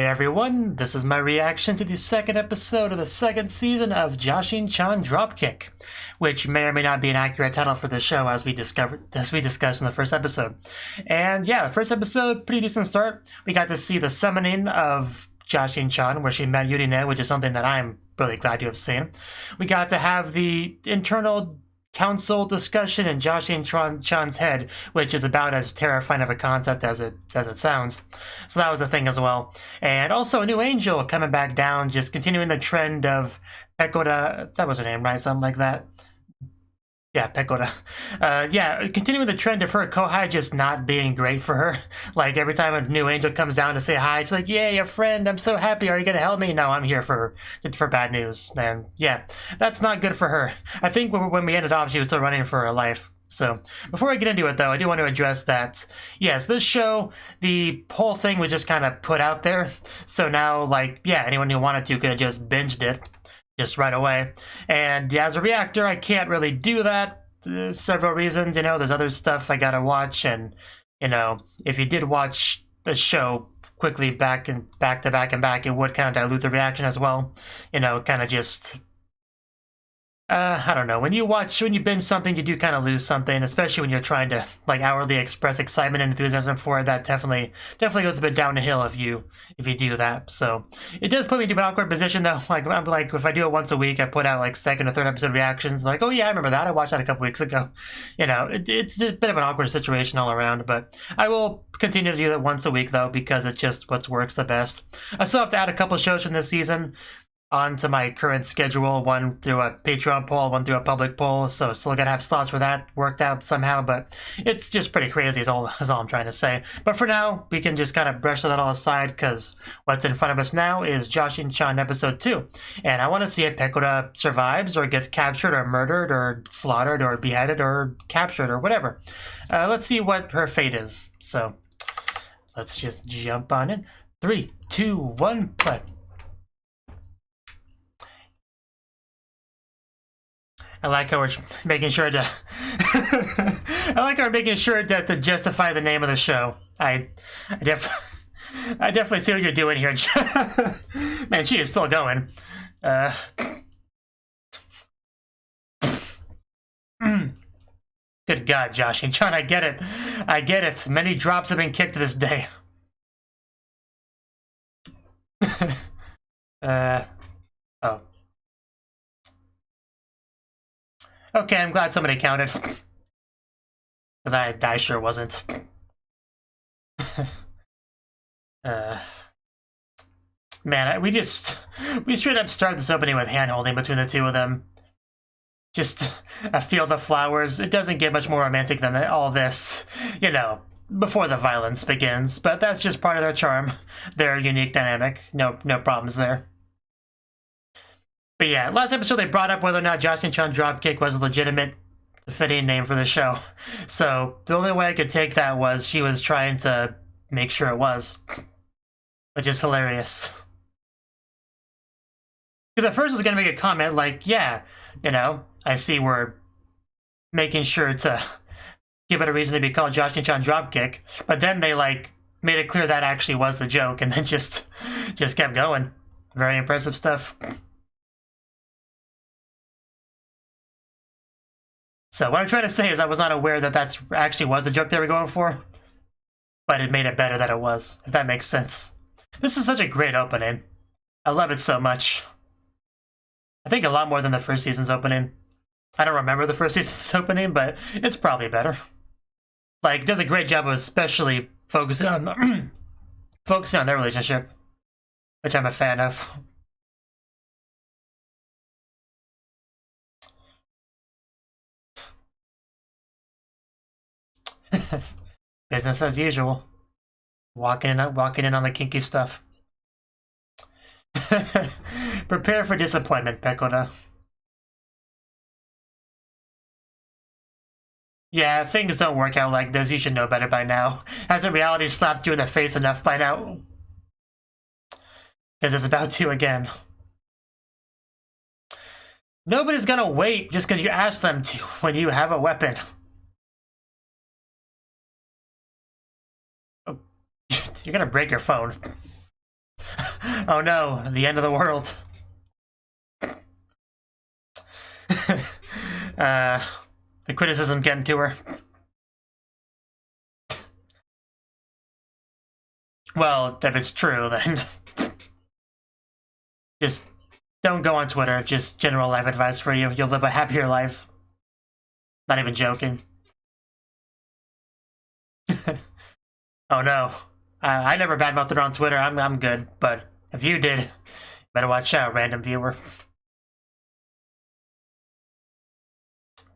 Hey everyone, this is my reaction to the second episode of the second season of Jashin-chan Dropkick, which may or may not be an accurate title for the show as we discussed in the first episode. And yeah, the first episode, pretty decent start. We got to see the summoning of Jashin-chan, where she met Yurine, which is something that I'm really glad to have seen. We got to have the internal council discussion in Jashin-chan's head, which is about as terrifying of a concept as it sounds. So that was a thing as well. And also a new angel coming back down, just continuing the trend of Pekora, that was her name, right? Something like that. Yeah, Pekora. Yeah, continuing the trend of her Kohai just not being great for her. Like, every time a new angel comes down to say hi, she's like, yay, a friend, I'm so happy, are you gonna help me? No, I'm here for bad news. And yeah, that's not good for her. I think when we ended off, she was still running for her life. So, before I get into it though, I do want to address that, yes, this show, the whole thing was just kind of put out there. So now, like, yeah, anyone who wanted to could have just binged it. Just right away. And yeah, as a reactor, I can't really do that. Several reasons, you know, there's other stuff I gotta watch, and, you know, if you did watch the show quickly back to back, it would kind of dilute the reaction as well. You know, kind of just... I don't know, when you binge something, you do kind of lose something, especially when you're trying to, like, outwardly express excitement and enthusiasm for it. That definitely goes a bit down the hill if you do that. So it does put me into an awkward position though. Like, I'm like, if I do it once a week, I put out like second or third episode reactions, like, oh yeah, I remember that, I watched that a couple weeks ago. You know, it's a bit of an awkward situation all around, but I will continue to do that once a week though, because it's just what works the best. I still have to add a couple shows from this season onto my current schedule, one through a Patreon poll, one through a public poll, so still gotta have slots for that worked out somehow, but it's just pretty crazy is all I'm trying to say. But for now, we can just kind of brush that all aside, because what's in front of us now is Jashin-chan episode 2, and I want to see if Pekora survives, or gets captured, or murdered, or slaughtered, or beheaded, or captured, or whatever. Let's see what her fate is. So, let's just jump on in. 3, 2, 1, play. I like how we're making sure to I like how we're making sure that to justify the name of the show. I definitely see what you're doing here. Man, she is still going. Good God, Jashin-chan, I get it. I get it. Many drops have been kicked this day. Oh. Okay, I'm glad somebody counted. Because I sure wasn't. Man, we straight up start this opening with hand-holding between the two of them. Just a field of flowers. It doesn't get much more romantic than all this, you know, before the violence begins. But that's just part of their charm. Their unique dynamic. No problems there. But yeah, last episode they brought up whether or not Jashin-chan Dropkick was a legitimate, fitting name for the show. So the only way I could take that was she was trying to make sure it was. Which is hilarious. Because at first I was going to make a comment like, yeah, you know, I see we're making sure to give it a reason to be called Jashin-chan Dropkick. But then they, like, made it clear that actually was the joke, and then just kept going. Very impressive stuff. So what I'm trying to say is I was not aware that that's actually was the joke they were going for. But it made it better that it was, if that makes sense. This is such a great opening. I love it so much. I think a lot more than the first season's opening. I don't remember the first season's opening, but it's probably better. Like, it does a great job of especially focusing on focusing on their relationship, which I'm a fan of. Business as usual. Walking in on the kinky stuff. Prepare for disappointment, Pekora. Yeah, things don't work out like this. You should know better by now. Hasn't reality slapped you in the face enough by now? Because it's about to again. Nobody's gonna wait just because you ask them to when you have a weapon. You're gonna break your phone. Oh no, the end of the world. The criticism getting to her. Well, if it's true, then just don't go on Twitter. Just general life advice for you. You'll live a happier life. Not even joking. Oh no. I never badmouthed her on Twitter. I'm good. But if you did, better watch out, random viewer.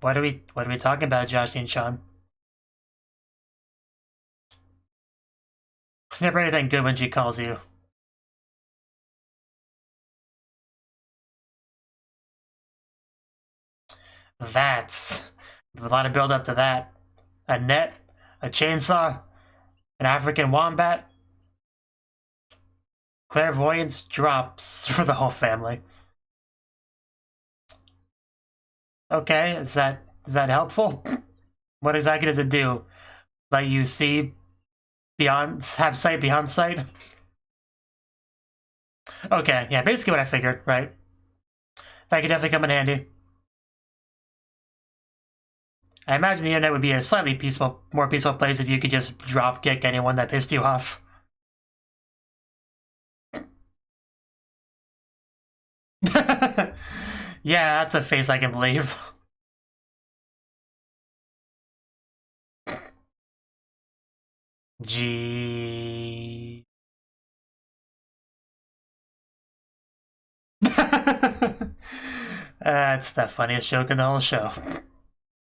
What are we talking about, Jashin-chan? Never anything good when she calls you. That's a lot of build up to that. A net, a chainsaw, an African wombat. Clairvoyance drops for the whole family. Okay, is that helpful? What exactly does it do? Let you see beyond, have sight beyond sight? Okay, yeah, basically what I figured, right? That could definitely come in handy. I imagine the internet would be a slightly more peaceful place if you could just drop kick anyone that pissed you off. Yeah, that's a face I can believe. Gee. That's the funniest joke in the whole show.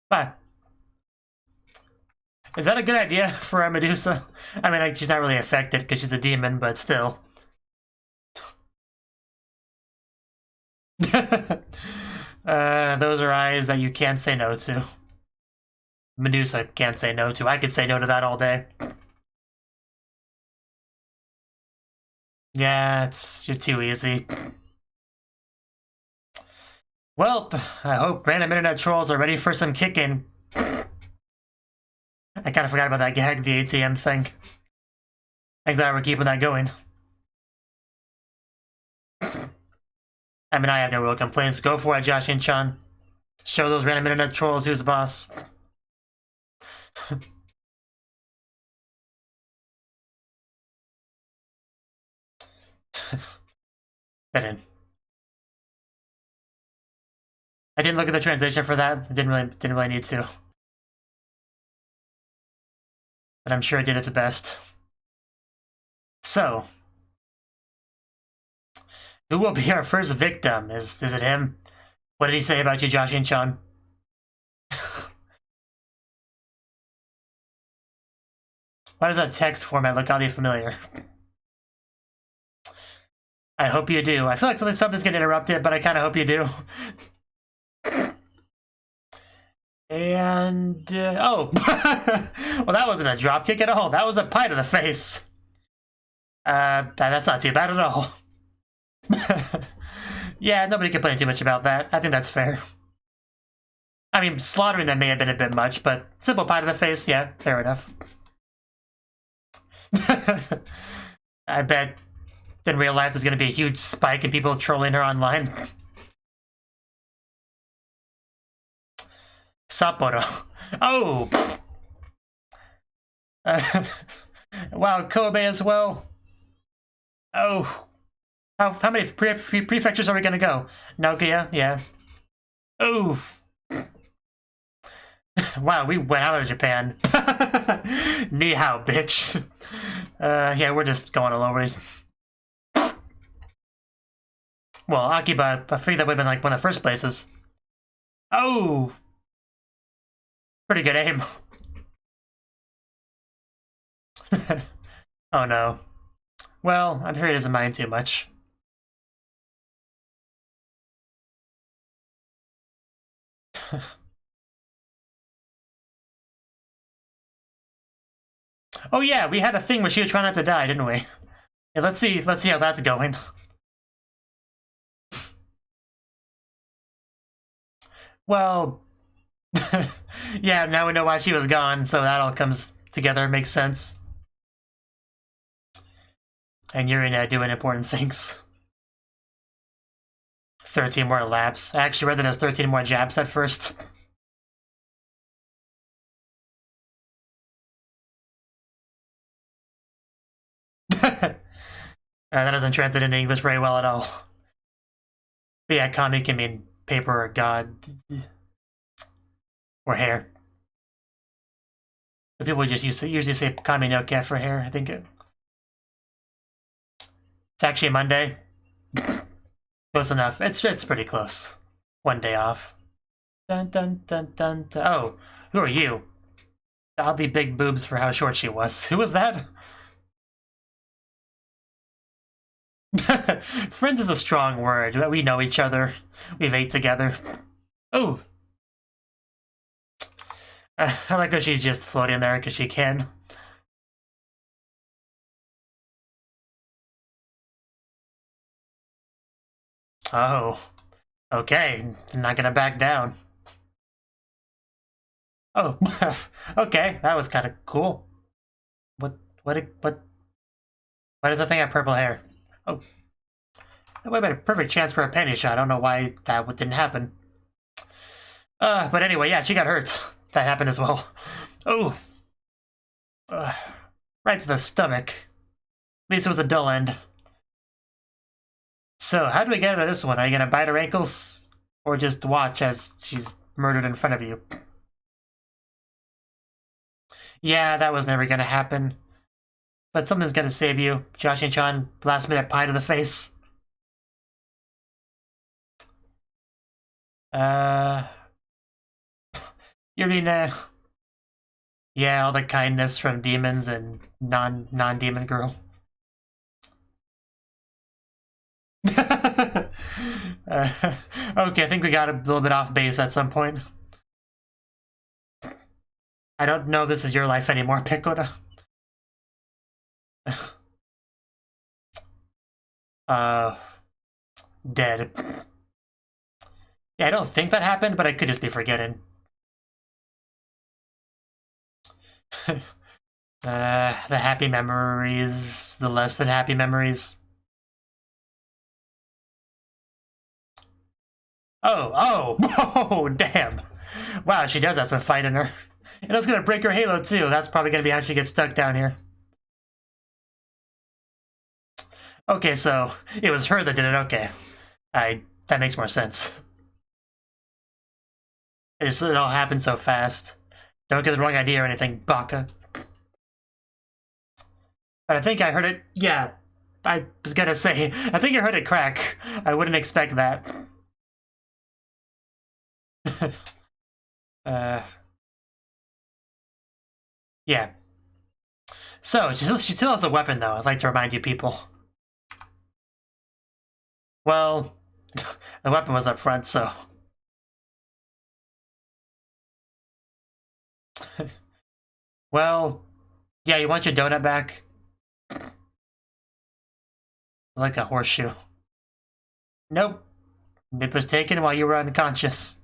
But is that a good idea for a Medusa? I mean, she's not really affected because she's a demon, but still. Those are eyes that you can't say no to. Medusa can't say no to. I could say no to that all day. Yeah, you're too easy. Well, I hope random internet trolls are ready for some kicking. I kind of forgot about that gag, the ATM thing. I'm glad we're keeping that going. I mean, I have no real complaints. Go for it, Jashin-chan. Show those random internet trolls who's the boss. That in. I didn't look at the translation for that. Didn't really need to. But I'm sure it did its best. So, who will be our first victim? Is it him? What did he say about you, Jashin-chan? Why does that text format look oddly familiar? I hope you do. I feel like something's getting interrupted, but I kind of hope you do. And, oh. Well, that wasn't a dropkick at all. That was a pie to the face. That's not too bad at all. Yeah, nobody complained too much about that. I think that's fair. I mean, slaughtering them may have been a bit much, but simple pie to the face, yeah, fair enough. I bet in real life there's going to be a huge spike in people trolling her online. Sapporo. Oh! Wow, Kobe as well. Oh. How many prefectures are we going to go? Nagoya? Yeah. Oh. Wow, we went out of Japan. Ni hao, bitch. Yeah, we're just going all over. Well, Akiba, I figured that would have been like one of the first places. Oh! Pretty good aim. Oh no. Well, I'm sure he doesn't mind too much. Oh yeah, we had a thing where she was trying not to die, didn't we? Yeah, let's see how that's going. Well, yeah, now we know why she was gone, so that all comes together, makes sense. And you're in doing important things. 13 more laps. I actually read that as 13 more jabs at first. That doesn't translate into English very well at all. But yeah, kami can mean paper or god. Or hair. But people just usually say kami no ke for hair, I think. It's actually Monday. Close enough. It's pretty close. One day off. Dun dun dun dun dun. Oh, who are you? Oddly big boobs for how short she was. Who was that? Friends is a strong word. We know each other. We've ate together. Oh. I like how she's just floating there because she can. Oh. Okay. Not gonna back down. Oh. Okay. That was kind of cool. Why does that thing have purple hair? Oh. That would have been a perfect chance for a penny shot. I don't know why that didn't happen. But anyway, yeah, she got hurt. That happened as well. Oh. Right to the stomach. At least it was a dull end. So, how do we get out of this one? Are you gonna bite her ankles? Or just watch as she's murdered in front of you? Yeah, that was never gonna happen. But something's gonna save you. Jashin-chan, last minute pie to the face. You mean, yeah, all the kindness from demons and non-demon girl. Okay, I think we got a little bit off base at some point. I don't know if this is your life anymore, Picota. Dead. Yeah, I don't think that happened, but I could just be forgetting. The happy memories, the less than happy memories. Oh, damn. Wow, she does have some fight in her. And that's gonna break her halo too. That's probably gonna be how she gets stuck down here. Okay, so it was her that did it. Okay, that makes more sense. It all happened so fast. Don't get the wrong idea or anything, Baka. But I think I heard it. Yeah, I was gonna say. I think I heard it crack. I wouldn't expect that. Yeah. So she still has a weapon, though. I'd like to remind you people. Well, the weapon was up front, so. Well, yeah, you want your donut back? Like a horseshoe. Nope. It was taken while you were unconscious.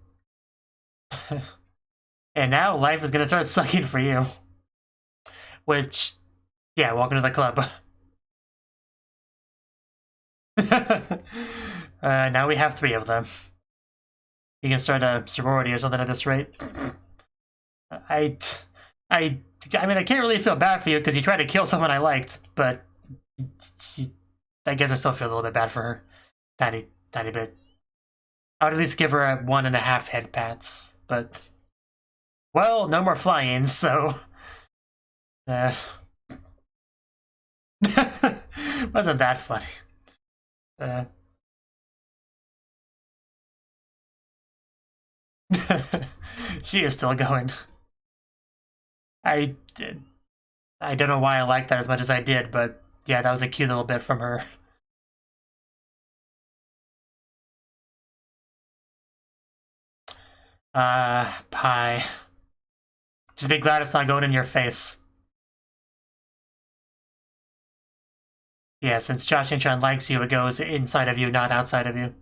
And now life is gonna start sucking for you. Which, yeah, welcome to the club. Now we have 3 of them. You can start a sorority or something at this rate. I mean, I can't really feel bad for you because you tried to kill someone I liked, but I guess I still feel a little bit bad for her. Tiny bit. I would at least give her a 1.5 head pats, but well, no more flying, so wasn't that funny. She is still going. I don't know why I liked that as much as I did, but yeah, that was a cute little bit from her. Pie. Just be glad it's not going in your face. Yeah, since Jashin-chan likes you, it goes inside of you, not outside of you.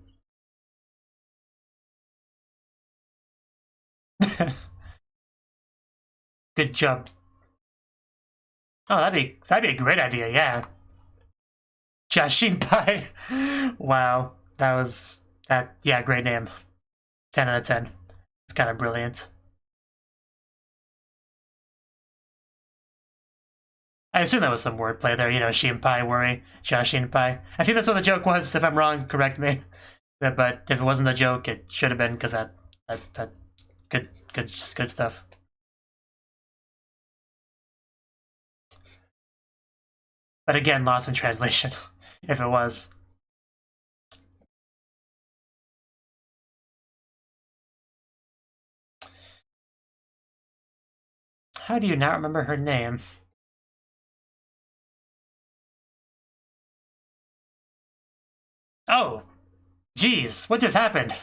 Good job. Oh, that'd be a great idea, yeah. Jashin-pai. Wow, that was that. Yeah, great name. 10 out of 10. It's kind of brilliant. I assume that was some wordplay there, you know, Shinpai worry, Jashin-pai. I think that's what the joke was. If I'm wrong, correct me. But if it wasn't a joke, it should have been, because that's good stuff. But again, lost in translation, if it was. How do you not remember her name? Oh, geez, what just happened?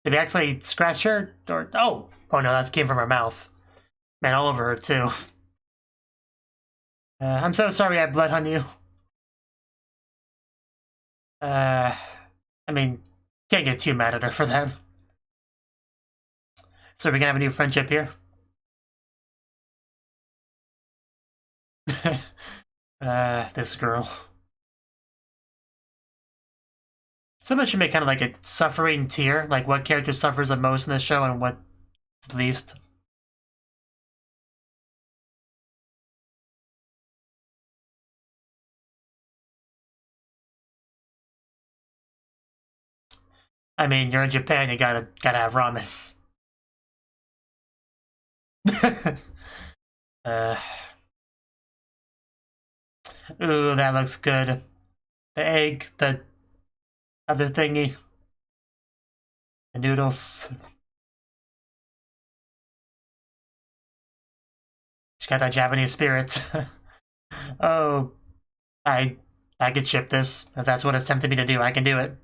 Did we actually scratch her? Or oh no, that came from her mouth. Man, all over her too. I'm so sorry I bled on you. I mean, can't get too mad at her for that. So we're gonna have a new friendship here. This girl. Someone should make kind of like a suffering tier, like what character suffers the most in this show and what least. I mean, you're in Japan, you gotta have ramen. Ooh, that looks good. The egg, the other thingy, the noodles. She got that Japanese spirit. Oh, I could ship this. If that's what it's tempted me to do, I can do it.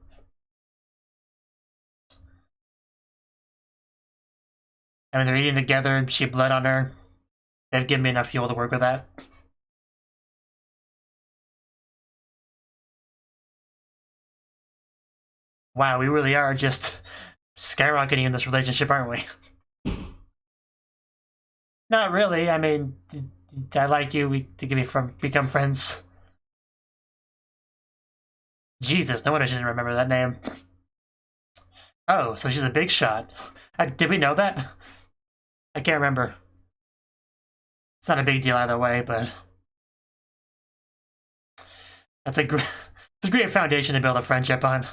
I mean, they're eating together, she bled on her. They've given me enough fuel to work with that. Wow, we really are just skyrocketing in this relationship, aren't we? Not really. I mean, I like you. We can become friends. Jesus, no wonder she didn't remember that name. Oh, so she's a big shot. Did we know that? I can't remember. It's not a big deal either way, but that's a great foundation to build a friendship on.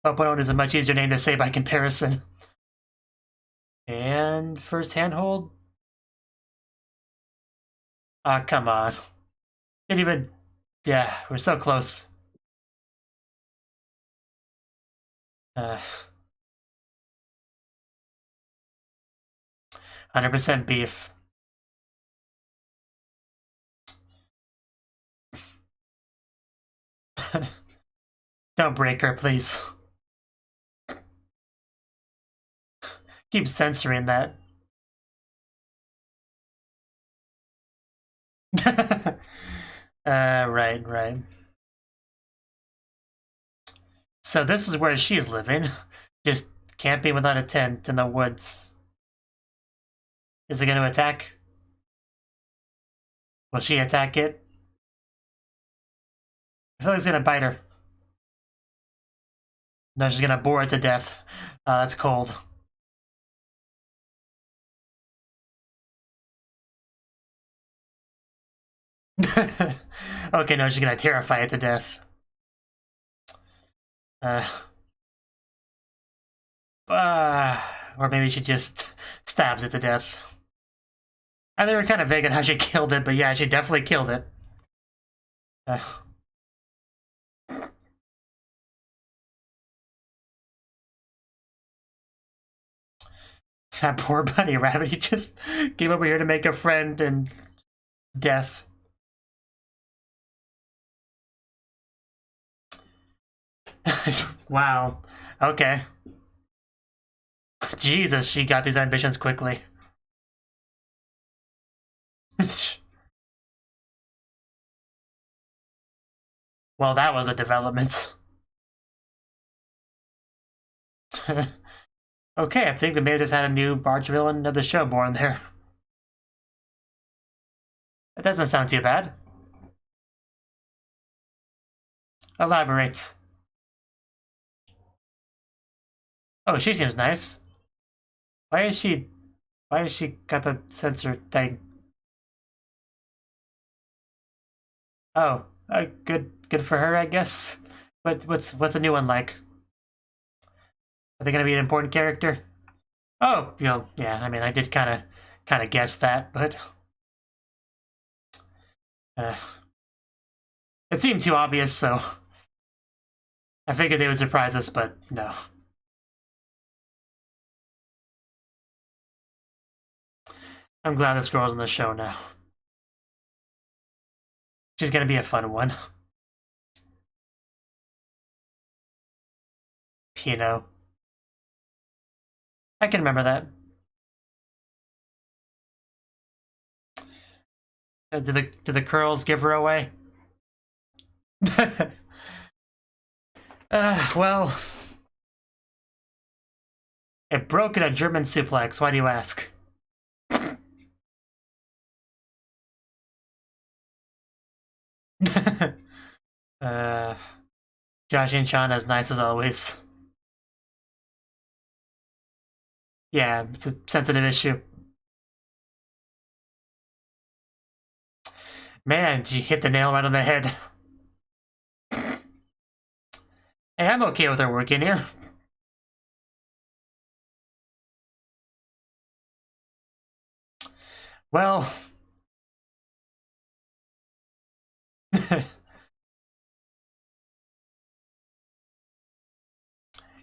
Opponent is a much easier name to say by comparison. And first handhold? Ah, come on. Didn't even... Yeah, we're so close. 100% beef. Don't break her, please. Keep censoring that. Right. So this is where she's living. Just camping without a tent in the woods. Is it going to attack? Will she attack it? I feel like it's going to bite her. No, she's going to bore it to death. That's cold. Okay, no, she's going to terrify it to death. Or maybe she just stabs it to death. And they were kind of vague on how she killed it, but yeah, she definitely killed it. That poor bunny rabbit, he just came over here to make a friend and death. Wow. Okay. Jesus, she got these ambitions quickly. Well, that was a development. Okay, I think we may have just had a new barge villain of the show born there. That doesn't sound too bad. Elaborate. Oh, she seems nice. Why is she got the sensor thing? Oh, good for her, I guess. But what's a new one like? Are they gonna be an important character? Oh, yeah. I mean, I did kind of guess that, but it seemed too obvious, so I figured they would surprise us, but no. I'm glad this girl's on the show now. She's gonna be a fun one. Pino. I can remember that. Did the curls give her away? Well, it broke in a German suplex. Why do you ask? Jashin-chan as nice as always. Yeah, it's a sensitive issue. Man, she hit the nail right on the head. Hey, I'm okay with her working here. Well...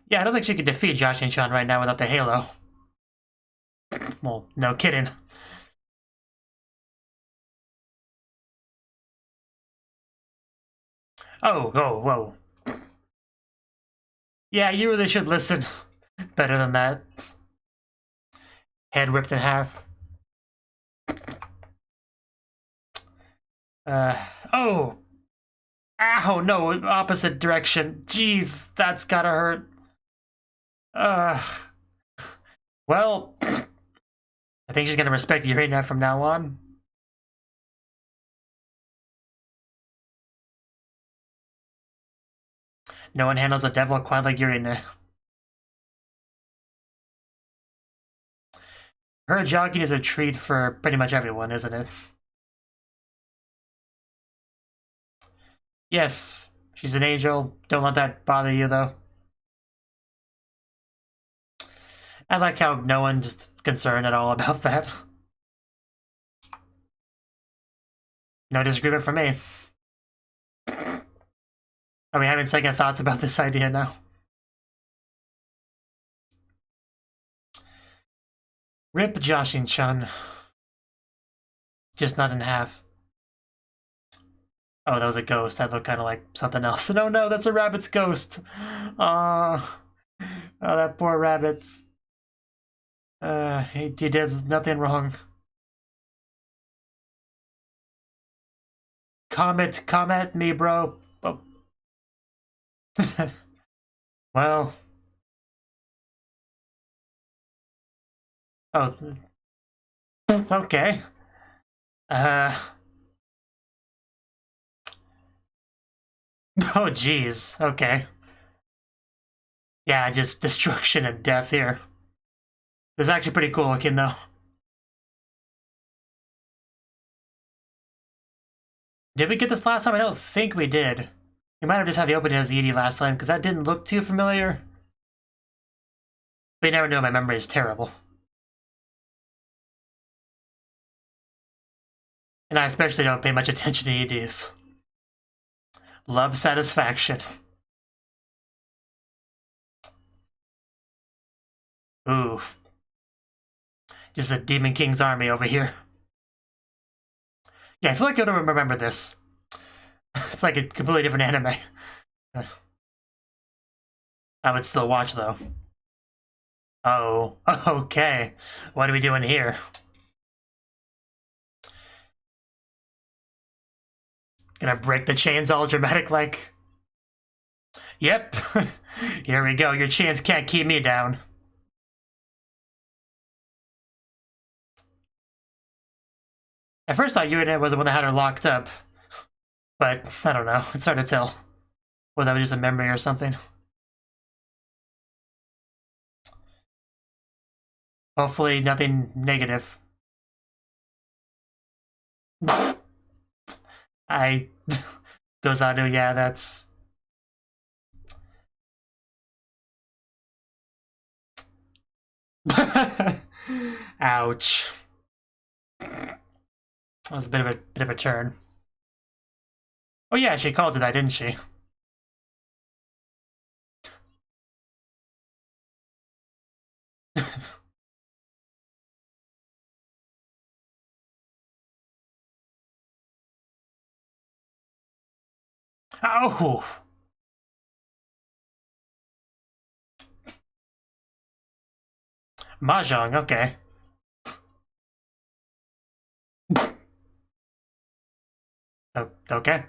yeah, I don't think she could defeat Jashin-chan right now without the halo. Well, no kidding. Oh, whoa. Yeah, you really should listen. Better than that. Head ripped in half. Oh! Ow, no, opposite direction. Jeez, that's gotta hurt. Well, I think she's gonna respect Yurina from now on. No one handles a devil quite like Yurina. Her jogging is a treat for pretty much everyone, isn't it? Yes, she's an angel. Don't let that bother you, though. I like how no one just concerned at all about that. No disagreement from me. Are we having second thoughts about this idea now? Rip Jashin-chan. Just not in half. Oh, that was a ghost. That looked kind of like something else. No, that's a rabbit's ghost. Oh, that poor rabbit. He did nothing wrong. Come at me, bro. Oh. Well. Oh. Okay. Oh, jeez. Okay. Yeah, just destruction and death here. This is actually pretty cool looking, though. Did we get this last time? I don't think we did. We might have just had the opening as the ED last time, because that didn't look too familiar. But you never know, my memory is terrible. And I especially don't pay much attention to EDs. Love satisfaction. Ooh. Just a Demon King's army over here. Yeah, I feel like I don't remember this. It's like a completely different anime. I would still watch, though. Oh, okay. What are we doing here? Gonna break the chains all dramatic like? Yep. Here we go. Your chains can't keep me down. At first I thought Yurina was the one that had her locked up. But, I don't know. It's hard to tell. Or that was just a memory or something. Hopefully nothing negative. Goes on to, yeah, that's... Ouch. That was a bit of a turn. Oh yeah, she called to that, didn't she? Oh! Mahjong, okay. Oh, okay.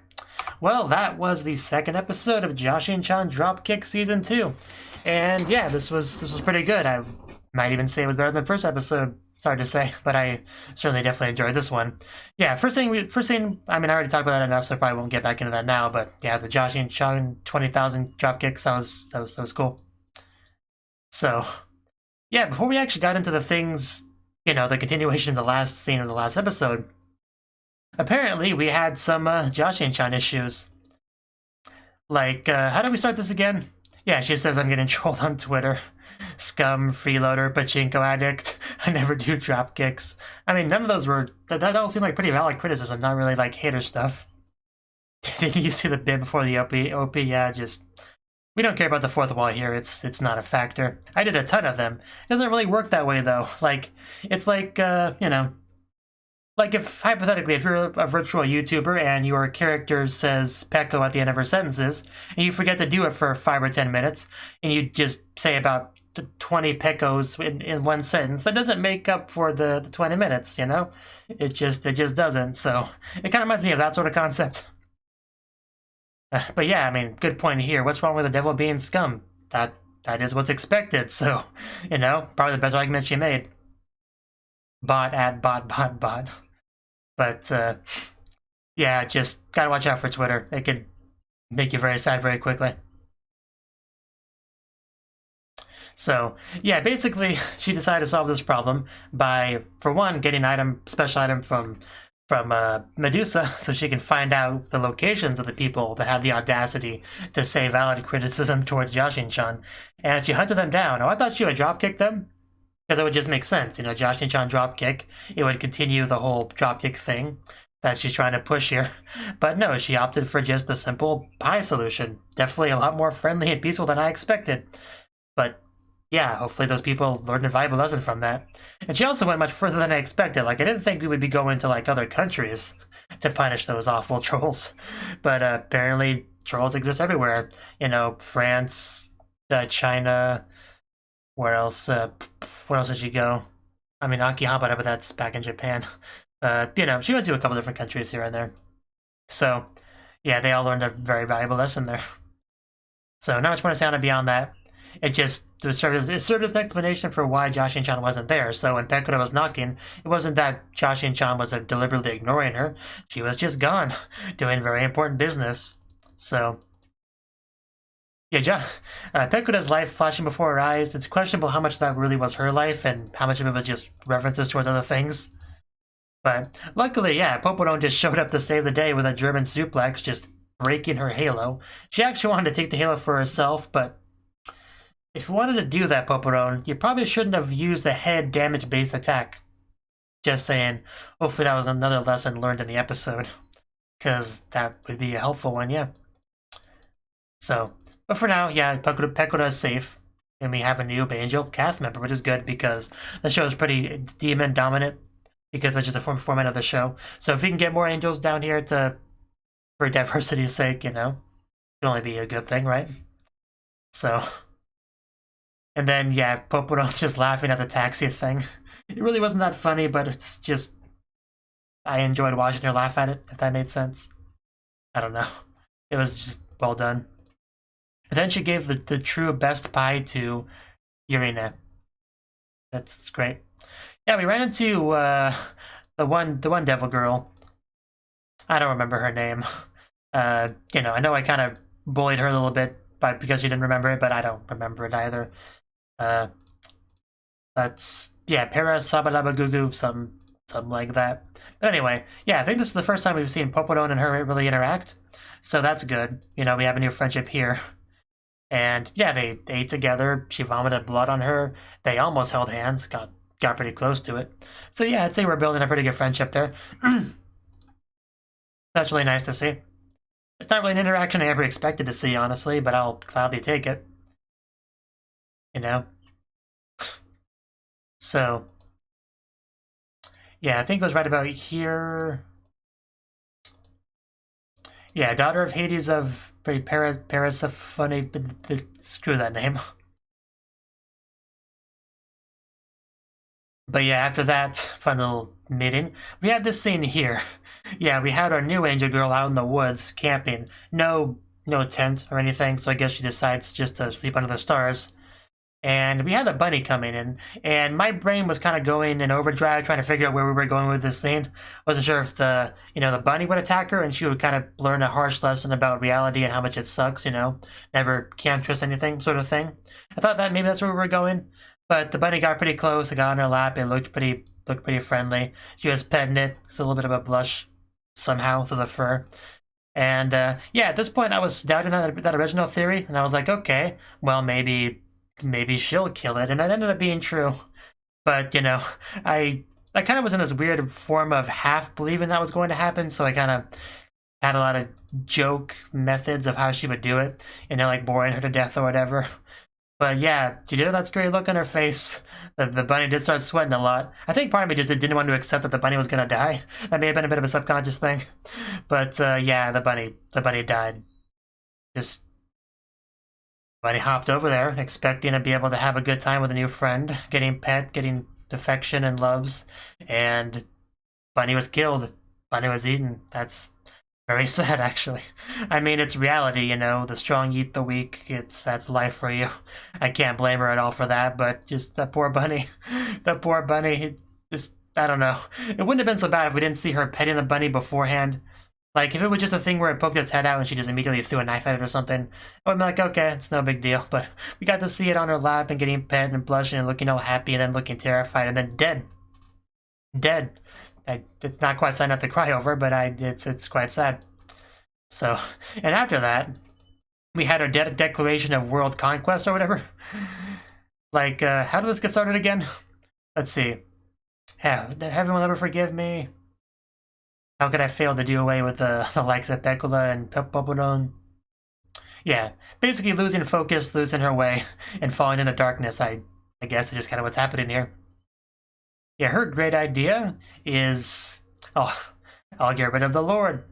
Well, that was the second episode of Jashin-chan Dropkick Season 2. And yeah, this was pretty good. I might even say it was better than the first episode. It's hard to say, but I certainly definitely enjoyed this one. Yeah, first thing, I mean, I already talked about that enough, so I probably won't get back into that now, but yeah, the Jashin-chan 20,000 dropkicks, that was cool. So, yeah, before we actually got into the things, you know, the continuation of the last scene of the last episode, apparently we had some Jashin-chan issues. Like, how do we start this again? Yeah, she says I'm getting trolled on Twitter. Scum, freeloader, pachinko addict. I never do dropkicks. I mean, none of those were... That all seemed like pretty valid criticism, not really like hater stuff. Didn't you see the bit before the OP? Yeah, just... We don't care about the fourth wall here, it's not a factor. I did a ton of them. It doesn't really work that way, though. Like, it's like, you know... Like, if, hypothetically, if you're a virtual YouTuber and your character says Peko at the end of her sentences, and you forget to do it for 5 or 10 minutes, and you just say about 20 Pekos in one sentence, that doesn't make up for the 20 minutes, you know? It just doesn't, so it kind of reminds me of that sort of concept. But yeah, I mean, good point here. What's wrong with the devil being scum? That is what's expected, so, you know, probably the best argument she made. Bot. But, yeah, just gotta watch out for Twitter. It could make you very sad very quickly. So, yeah, basically, she decided to solve this problem by, for one, getting special item from Medusa, so she can find out the locations of the people that had the audacity to say valid criticism towards Jashin-chan, and she hunted them down. Oh, I thought she would dropkick them, because it would just make sense, you know, Jashin-chan dropkick, it would continue the whole dropkick thing that she's trying to push here. But no, she opted for just the simple pie solution. Definitely a lot more friendly and peaceful than I expected. But yeah, hopefully those people learned a valuable lesson from that. And she also went much further than I expected. Like, I didn't think we would be going to, like, other countries to punish those awful trolls. But apparently trolls exist everywhere. You know, France, China... Where else did she go? I mean, Akihabara, but that's back in Japan. You know, she went to a couple different countries here and there. So, yeah, they all learned a very valuable lesson there. So, not much more to say on it beyond that. It served as an explanation for why Jashin-chan wasn't there. So, when Pekura was knocking, it wasn't that Jashin-chan was deliberately ignoring her. She was just gone, doing very important business. So... Yeah, Pekura's life flashing before her eyes, it's questionable how much that really was her life and how much of it was just references towards other things. But luckily, yeah, Popodon just showed up to save the day with a German suplex, just breaking her halo. She actually wanted to take the halo for herself, but if you wanted to do that, Popodon, you probably shouldn't have used the head damage-based attack. Just saying, hopefully that was another lesson learned in the episode, because that would be a helpful one, yeah. So... But for now, yeah, Pekura is safe, and we have a new Angel cast member, which is good because the show is pretty demon dominant, because that's just the format of the show. So if we can get more angels down here for diversity's sake, you know, it can only be a good thing, right? So, and then yeah, Poporo just laughing at the taxi thing. It really wasn't that funny, but it's just I enjoyed watching her laugh at it. If that made sense, I don't know. It was just well done. Then she gave the true best pie to Yurina. That's great. Yeah, we ran into the one devil girl. I don't remember her name. You know, I know I kind of bullied her a little bit because she didn't remember it, but I don't remember it either. That's, yeah, Para Sabalaba Gugu, something like that. But anyway, yeah, I think this is the first time we've seen Popodon and her really interact, so that's good. You know, we have a new friendship here. And yeah, they ate together. She vomited blood on her. They almost held hands, got pretty close to it. So yeah, I'd say we're building a pretty good friendship there. That's really nice to see. It's not really an interaction I ever expected to see, honestly, but I'll gladly take it. You know? So, yeah, I think it was right about here. Yeah, daughter of Hades of Persephone, screw that name. But yeah, after that fun little meeting, we had this scene here. Yeah, we had our new angel girl out in the woods camping. No tent or anything, so I guess she decides just to sleep under the stars. And we had a bunny coming in, and my brain was kind of going in overdrive, trying to figure out where we were going with this scene. Wasn't sure if the bunny would attack her, and she would kind of learn a harsh lesson about reality and how much it sucks, never can't trust anything, sort of thing. I thought that maybe that's where we were going, but the bunny got pretty close. It got on her lap. It looked pretty friendly. She was petting it. It's a little bit of a blush somehow through the fur. And yeah, at this point, I was doubting that original theory, and I was like, okay, well, maybe she'll kill it, and that ended up being true. But I kind of was in this weird form of half believing that was going to happen, so I kind of had a lot of joke methods of how she would do it, like boring her to death or whatever. But yeah, she did have that scary look on her face. The bunny did start sweating a lot. I think part of me just didn't want to accept that the bunny was gonna die. That may have been a bit of a subconscious thing. But yeah, the bunny died. Bunny hopped over there, expecting to be able to have a good time with a new friend, getting pet, getting affection and loves, and Bunny was killed. Bunny was eaten. That's very sad, actually. I mean, it's reality, the strong eat the weak. That's life for you. I can't blame her at all for that, but just that poor bunny. That poor bunny, I don't know. It wouldn't have been so bad if we didn't see her petting the bunny beforehand. Like, if it was just a thing where it poked its head out and she just immediately threw a knife at it or something, I would be like, okay, it's no big deal. But we got to see it on her lap and getting pet and blushing and looking all happy and then looking terrified and then dead. Dead. It's not quite sad enough to cry over, but it's quite sad. So, and after that, we had our declaration of world conquest or whatever. Like, how did this get started again? Let's see. Heaven will never forgive me. How could I fail to do away with the likes of Pecula and Popodon? Yeah, basically losing focus, losing her way, and falling into darkness. I guess it's just kind of what's happening here. Yeah, her great idea is, I'll get rid of the Lord.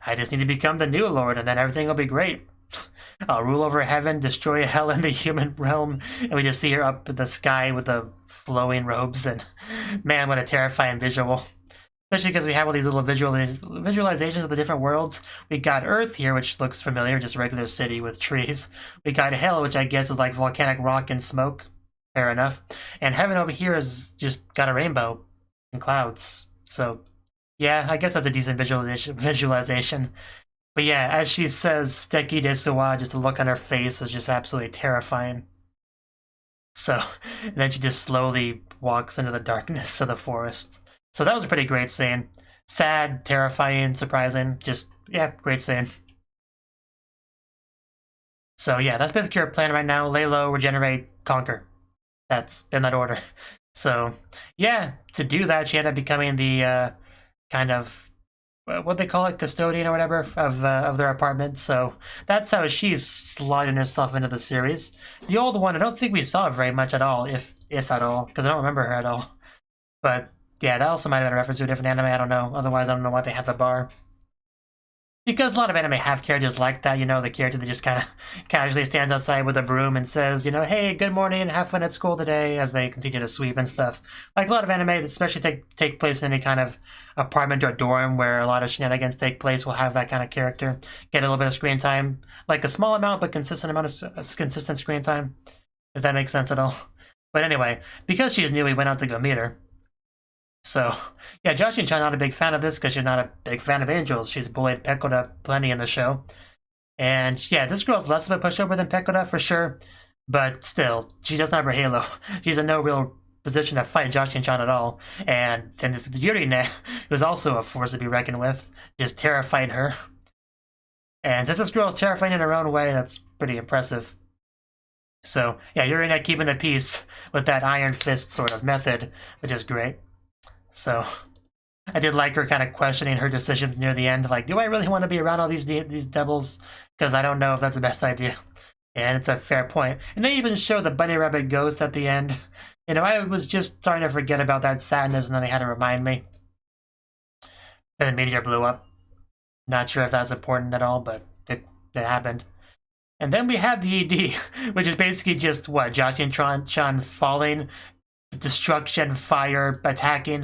I just need to become the new Lord, and then everything will be great. I'll rule over heaven, destroy hell in the human realm, and we just see her up in the sky with the flowing robes, and man, what a terrifying visual. Especially because we have all these little visualizations of the different worlds. We got Earth here, which looks familiar, just a regular city with trees. We got Hell, which I guess is like volcanic rock and smoke. Fair enough. And Heaven over here is just got a rainbow and clouds. So, yeah, I guess that's a decent visualization. But yeah, as she says, Steki desu, just the look on her face is just absolutely terrifying. So, and then she just slowly walks into the darkness of the forest. So that was a pretty great scene. Sad, terrifying, surprising. Just, yeah, great scene. So yeah, that's basically our plan right now. Lay low, regenerate, conquer. That's in that order. So yeah, to do that, she ended up becoming the kind of, what they call it, custodian or whatever of their apartment. So that's how she's sliding herself into the series. The old one, I don't think we saw very much at all, if at all, because I don't remember her at all. But yeah, that also might have been a reference to a different anime, I don't know. Otherwise, I don't know why they had the bar. Because a lot of anime have characters like that, the character that just kind of casually stands outside with a broom and says, hey, good morning, have fun at school today, as they continue to sweep and stuff. Like a lot of anime, especially take place in any kind of apartment or dorm where a lot of shenanigans take place, will have that kind of character. Get a little bit of screen time, like a small amount, but consistent screen time, if that makes sense at all. But anyway, because she's new, we went out to go meet her. So, yeah, Jashin-chan not a big fan of this because she's not a big fan of angels. She's bullied Pecora plenty in the show. And yeah, this girl's less of a pushover than Pekoda for sure, but still, she doesn't have her halo. She's in no real position to fight Jashin-chan at all. And then this Yurine was also a force to be reckoned with, just terrifying her. And since this girl's terrifying in her own way, that's pretty impressive. So yeah, Yurine keeping the peace with that iron fist sort of method, which is great. So I did like her kind of questioning her decisions near the end, like, do I really want to be around all these devils? Because I don't know if that's the best idea. And it's a fair point. And they even show the bunny rabbit ghost at the end. You know, I was just starting to forget about that sadness, and then they had to remind me. And the meteor blew up. Not sure if that's important at all, but it happened. And then we have the ED, which is basically just, what, Jashin-chan falling, destruction, fire, attacking,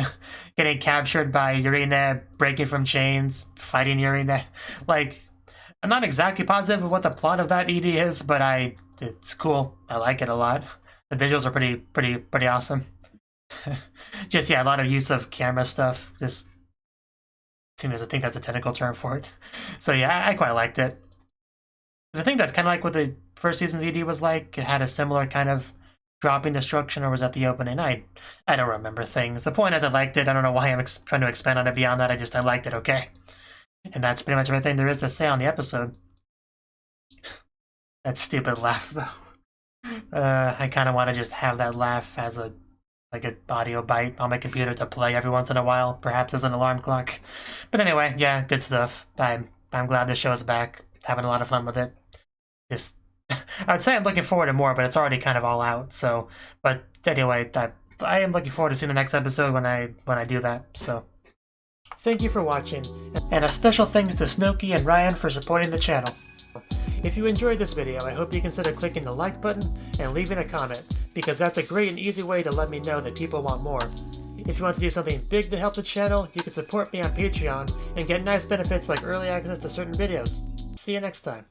getting captured by Yurine, breaking from chains, fighting Yurine. Like, I'm not exactly positive of what the plot of that ED is, but it's cool. I like it a lot. The visuals are pretty awesome. Just, yeah, a lot of use of camera stuff. Just, I think that's a technical term for it. So yeah, I quite liked it. I think that's kind of like what the first season's ED was like. It had a similar kind of dropping destruction, or was that the opening? I don't remember things. The point is, I liked it. I don't know why I'm trying to expand on it beyond that. I liked it, okay? And that's pretty much everything there is to say on the episode. That stupid laugh, though. I kind of want to just have that laugh as an audio bite on my computer to play every once in a while, perhaps as an alarm clock. But anyway, yeah, good stuff. I'm glad this show is back. Having a lot of fun with it. Just, I'd say I'm looking forward to more, but it's already kind of all out. So, but anyway, I am looking forward to seeing the next episode when I do that. So, thank you for watching, and a special thanks to Cnouki and Ryan for supporting the channel. If you enjoyed this video, I hope you consider clicking the like button and leaving a comment, because that's a great and easy way to let me know that people want more. If you want to do something big to help the channel, you can support me on Patreon and get nice benefits like early access to certain videos. See you next time.